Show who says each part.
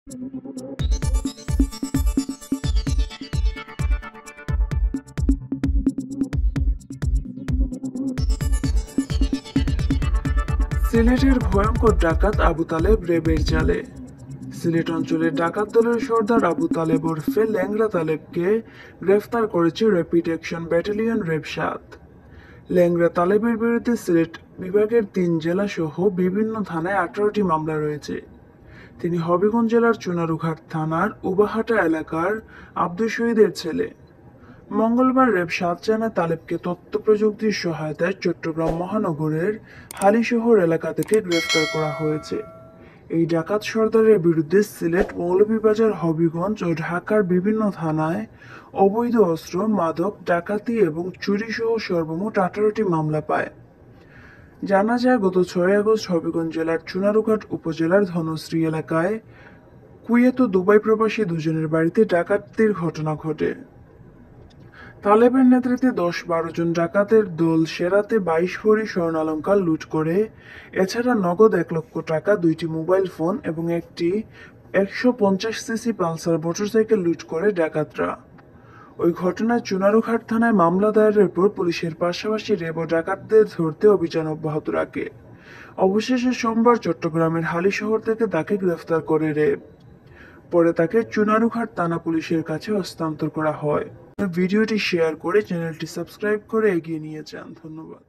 Speaker 1: সিলেটের ভয়ঙ্কর ডাকাত আবু তালেব রেবের জালে। সিলেট অঞ্চলের ডাকাত দলের সর্দার আবু তালেব ওরফে ল্যাংড়া তালেবকে গ্রেফতার করেছে র্যাপিড অ্যাকশন ব্যাটালিয়ন র্যাব ৭। ল্যাংড়া তালেবের বিরুদ্ধে সিলেট বিভাগের ৩ জেলা সহ বিভিন্ন থানায় ১৮টি মামলা রয়েছে। তিনি হবিগঞ্জ জেলার চুনারুঘাট থানার উবাহাটা এলাকার আব্দুল শহীদের ছেলে। মঙ্গলবার র্যাব ৭ জানায় তালেবকে তথ্য প্রযুক্তির সহায়তায় চট্টগ্রাম মহানগরের হালিশহর এলাকা থেকে গ্রেফতার করা হয়েছে। এই ডাকাত সর্দারের বিরুদ্ধে সিলেট, মৌলভীবাজার, হবিগঞ্জ ও ঢাকার বিভিন্ন থানায় অবৈধ অস্ত্র, মাদক, ডাকাতি এবং চুরি সহ সর্বমোট ১৮টি মামলা পায়। জানা যায়, গত ৬ আগস্ট হবিগঞ্জ জেলার চুনারুঘাট উপজেলার ধনশ্রী এলাকায় কুয়েত ও দুবাই প্রবাসী দুজনের বাড়িতে ডাকাতির ঘটনা ঘটে। তালেবের নেতৃত্বে ১০-১২ জন ডাকাতের দল সেরাতে ২২ ভরি স্বর্ণালংকার লুট করে, এছাড়া নগদ ১ লক্ষ টাকা, ২টি মোবাইল ফোন এবং একটি ১৫০ সিসি পালসার মোটরসাইকেল লুট করে ডাকাতরা। ওই ঘটনায় চুনারুঘাট থানায় মামলা দায়েরের পর পুলিশের পাশাপাশি র্যাব ডাকাতদের ধরতে অভিযান অব্যাহত রাখে। অবশেষে সোমবার চট্টগ্রামের হালিশহর থেকে তাকে গ্রেফতার করে র্যাব। পরে তাকে চুনারুঘাট থানা পুলিশের কাছে হস্তান্তর করা হয়। ভিডিওটি শেয়ার করে চ্যানেলটি সাবস্ক্রাইব করে এগিয়ে নিয়ে যান। ধন্যবাদ।